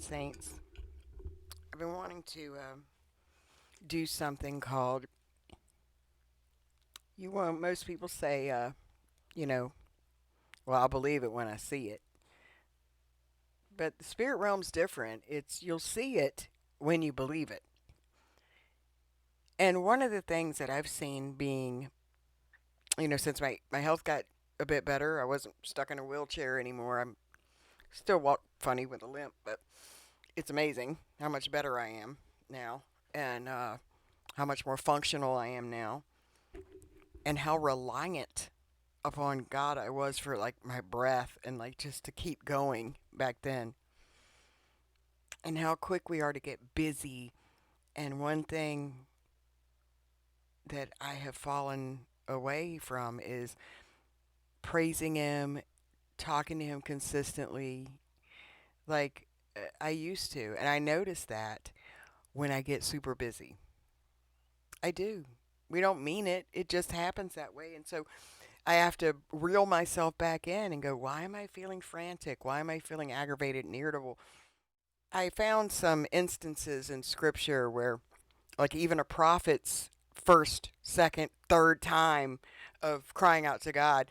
Saints. I've been wanting to do something called, most people say, you know, well, I'll believe it when I see it. But the spirit realm's different. You'll see it when you believe it. And one of the things that I've seen being, since my health got a bit better, I wasn't stuck in a wheelchair anymore. I'm still walk funny with a limp, but it's amazing how much better I am now and how much more functional I am now and how reliant upon God I was for like my breath and like just to keep going back then. And how quick we are to get busy. And one thing that I have fallen away from is praising Him, talking to Him consistently, like I used to. And I notice that when I get super busy. I do. We don't mean it, it just happens that way. And so I have to reel myself back in and go, why am I feeling frantic? Why am I feeling aggravated and irritable? I found some instances in scripture where, like, even a prophet's first, second, third time of crying out to God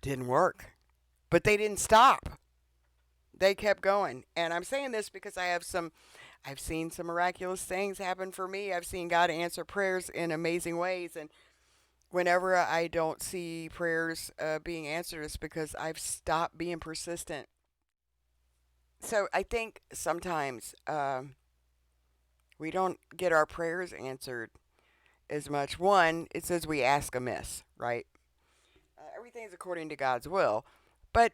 didn't work, but they didn't stop. They kept going. And I'm saying this because I've seen some miraculous things happen for me. I've seen God answer prayers in amazing ways. And whenever I don't see prayers being answered, it's because I've stopped being persistent. So I think sometimes we don't get our prayers answered as much. One, it says we ask amiss, right? Everything's according to God's will. But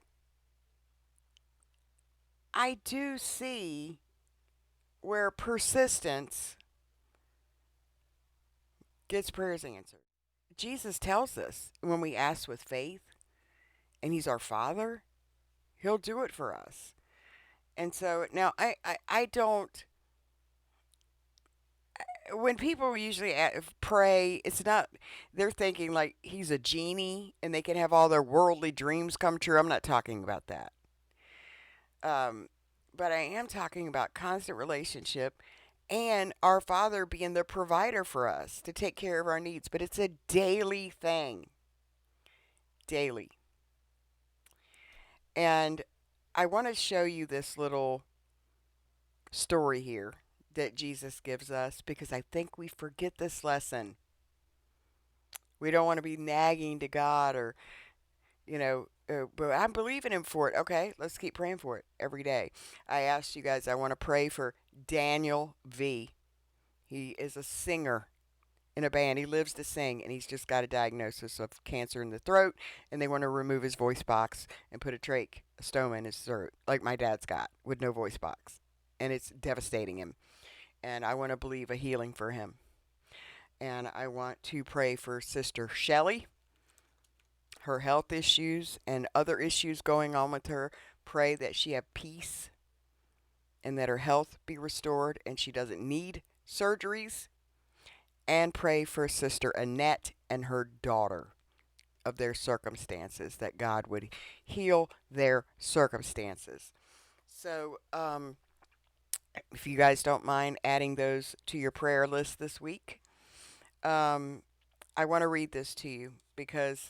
I do see where persistence gets prayers answered. Jesus tells us when we ask with faith and He's our Father, He'll do it for us. And so now I don't, when people usually pray, it's not, they're thinking like He's a genie and they can have all their worldly dreams come true. I'm not talking about that. Um, but I am talking about constant relationship and our Father being the provider for us to take care of our needs. But it's a daily thing, daily. And I want to show you this little story here that Jesus gives us because I think we forget this lesson. We don't want to be nagging to God or, but I'm believing Him for it. Okay, let's keep praying for it every day. I asked you guys, I want to pray for Daniel V. He is a singer in a band. He lives to sing, and he's just got a diagnosis of cancer in the throat, and they want to remove his voice box and put a stoma in his throat, like my dad's got, with no voice box. And it's devastating him. And I want to believe a healing for him. And I want to pray for Sister Shelley, her health issues and other issues going on with her. Pray that she have peace and that her health be restored and she doesn't need surgeries. And pray for Sister Annette and her daughter of their circumstances, that God would heal their circumstances. So, if you guys don't mind adding those to your prayer list this week, I want to read this to you because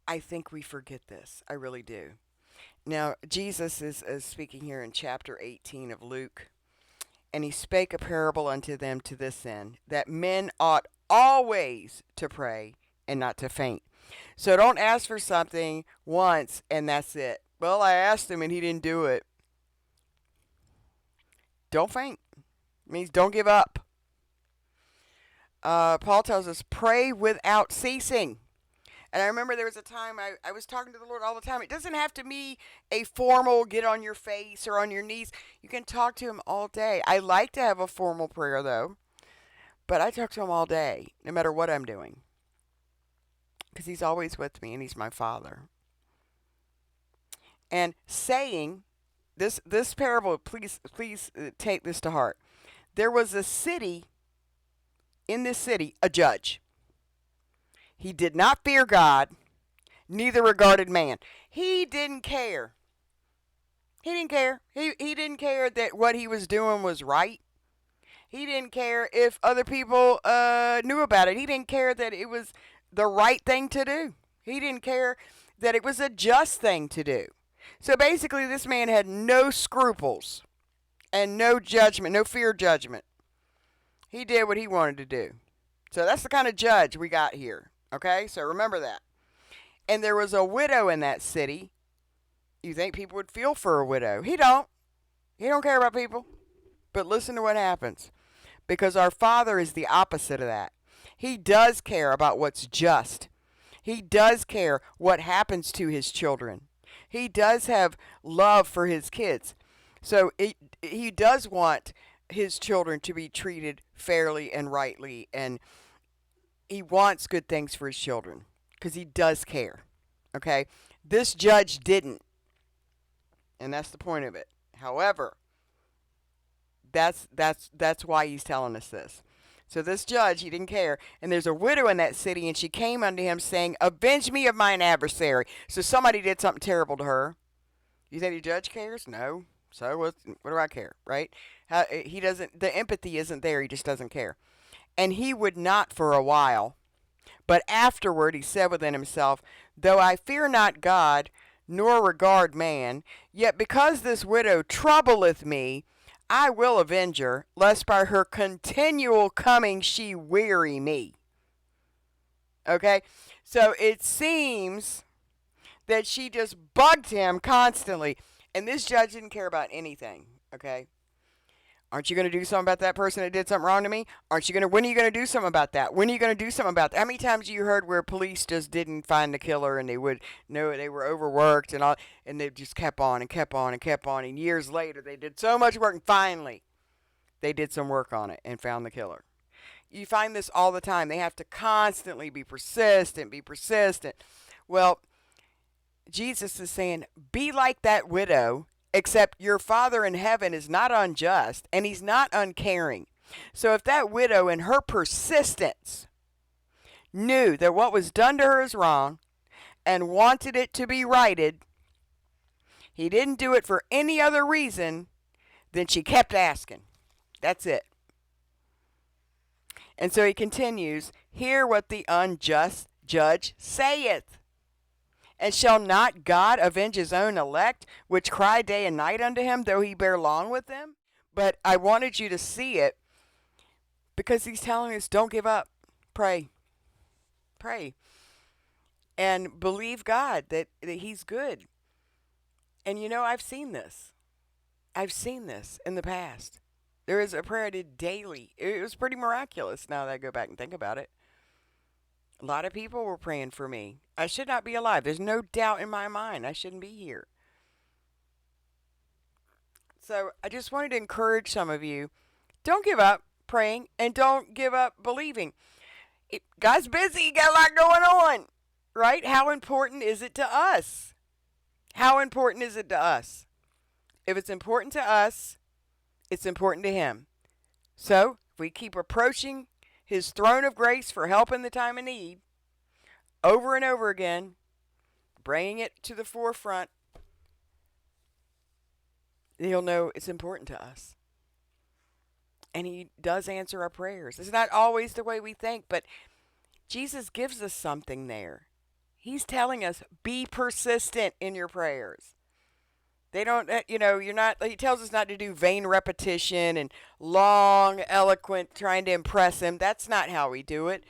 I think we forget this. I really do. Now, Jesus is speaking here in chapter 18 of Luke, and He spake a parable unto them to this end, that men ought always to pray and not to faint. So don't ask for something once and that's it. Well, I asked Him and He didn't do it. Don't faint. It means don't give up. Paul tells us, pray without ceasing. And I remember there was a time I was talking to the Lord all the time. It doesn't have to be a formal get on your face or on your knees. You can talk to Him all day. I like to have a formal prayer, though. But I talk to Him all day, no matter what I'm doing. Because He's always with me, and He's my Father. And saying, this parable, please take this to heart. There was a city, in this city, a judge. He did not fear God, neither regarded man. He didn't care He didn't care. He didn't care that what he was doing was right. He didn't care if other people knew about it. He didn't care that it was the right thing to do. He didn't care that it was a just thing to do. So basically, this man had no scruples and no judgment, no fear of judgment. He did what he wanted to do. So that's the kind of judge we got here. Okay, so remember that. And there was a widow in that city. You think people would feel for a widow? He don't. He don't care about people. But listen to what happens. Because our Father is the opposite of that. He does care about what's just. He does care what happens to his children. He does have love for his kids. So he does want his children to be treated fairly and rightly, and he wants good things for his children because he does care. Okay? This judge didn't, and that's the point of it. However, that's why he's telling us this. So this judge, he didn't care. And there's a widow in that city, and she came unto him saying, avenge me of mine adversary. So somebody did something terrible to her. You think the judge cares? No. So what do I care, right? He doesn't, the empathy isn't there. He just doesn't care. And he would not for a while. But afterward he said within himself, though I fear not God, nor regard man, yet because this widow troubleth me, I will avenge her, lest by her continual coming she weary me. Okay? So it seems that she just bugged him constantly. And this judge didn't care about anything. Okay? Aren't you going to do something about that person that did something wrong to me? When are you going to do something about that? When are you going to do something about that? How many times have you heard where police just didn't find the killer and they would know they were overworked and all, and they just kept on and kept on and kept on, and years later they did so much work and finally they did some work on it and found the killer. You find this all the time. They have to constantly be persistent, be persistent. Well, Jesus is saying, be like that widow, except your Father in heaven is not unjust and he's not uncaring. So if that widow in her persistence knew that what was done to her is wrong and wanted it to be righted, he didn't do it for any other reason than she kept asking. That's it. And so he continues, hear what the unjust judge saith. And shall not God avenge his own elect, which cry day and night unto him, though he bear long with them? But I wanted you to see it because he's telling us, don't give up. Pray. Pray. And believe God that he's good. And you know, I've seen this. I've seen this in the past. There is a prayer I did daily. It was pretty miraculous now that I go back and think about it. A lot of people were praying for me. I should not be alive. There's no doubt in my mind I shouldn't be here. So I just wanted to encourage some of you. Don't give up praying and don't give up believing. God's busy. He got a lot going on, right? How important is it to us? How important is it to us? If it's important to us, it's important to him. So if we keep approaching his throne of grace for help in the time of need, over and over again, bringing it to the forefront, he'll know it's important to us. And he does answer our prayers. It's not always the way we think, but Jesus gives us something there. He's telling us, be persistent in your prayers. They don't, he tells us not to do vain repetition and long, eloquent, trying to impress him. That's not how we do it.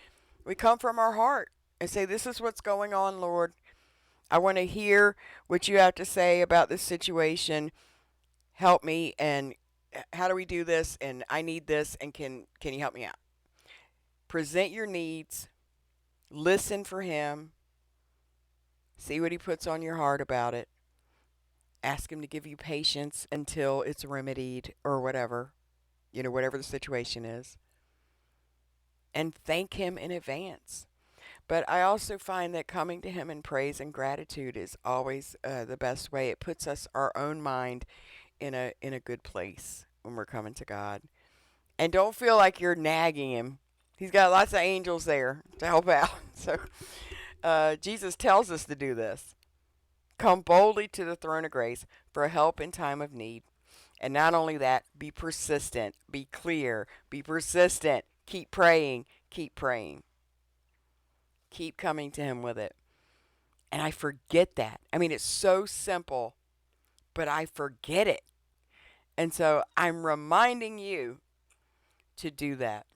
We come from our heart and say, this is what's going on, Lord. I want to hear what you have to say about this situation. Help me, and how do we do this? And I need this, and can you help me out? Present your needs. Listen for him. See what he puts on your heart about it. Ask him to give you patience until it's remedied or whatever, whatever the situation is. And thank him in advance. But I also find that coming to him in praise and gratitude is always the best way. It puts our own mind in a good place when we're coming to God. And don't feel like you're nagging him. He's got lots of angels there to help out. So Jesus tells us to do this. Come boldly to the throne of grace. for help in time of need. And not only that, be persistent, be clear, be persistent. Keep praying, keep praying. Keep coming to Him with it. And I forget that. I mean, it's so simple, but I forget it. And so I'm reminding you to do that.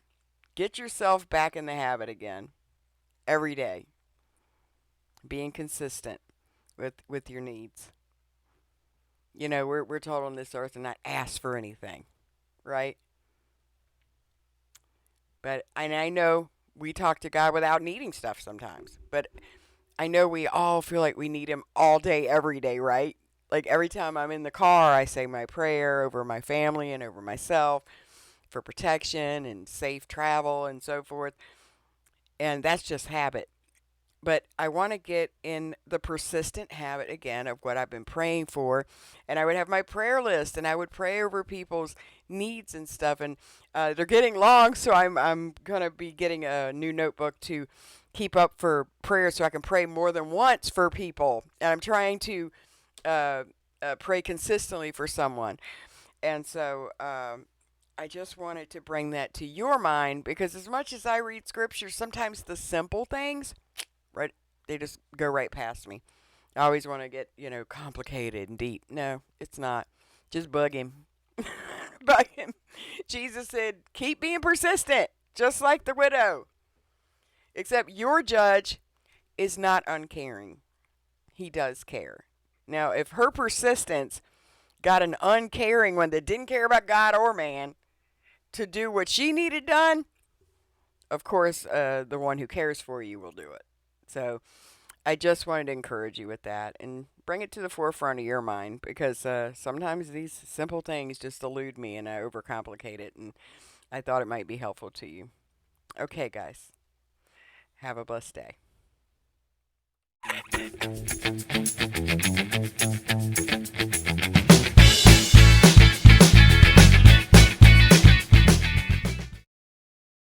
Get yourself back in the habit again every day, being consistent with your needs. You know, we're told on this earth to not ask for anything, right? But and I know we talk to God without needing stuff sometimes, but I know we all feel like we need Him all day, every day, right? Like every time I'm in the car, I say my prayer over my family and over myself for protection and safe travel and so forth. And that's just habit. But I want to get in the persistent habit again of what I've been praying for. And I would have my prayer list and I would pray over people's needs and stuff. And they're getting long, so I'm going to be getting a new notebook to keep up for prayer so I can pray more than once for people. And I'm trying to pray consistently for someone. And so I just wanted to bring that to your mind because as much as I read scripture, sometimes the simple things, right, they just go right past me. I always want to get, complicated and deep. No, it's not. Just bug Him. Bug Him. Jesus said, keep being persistent, just like the widow. Except your judge is not uncaring. He does care. Now, if her persistence got an uncaring one that didn't care about God or man to do what she needed done, of course, the one who cares for you will do it. So I just wanted to encourage you with that and bring it to the forefront of your mind because sometimes these simple things just elude me and I overcomplicate it. And I thought it might be helpful to you. Okay, guys. Have a blessed day.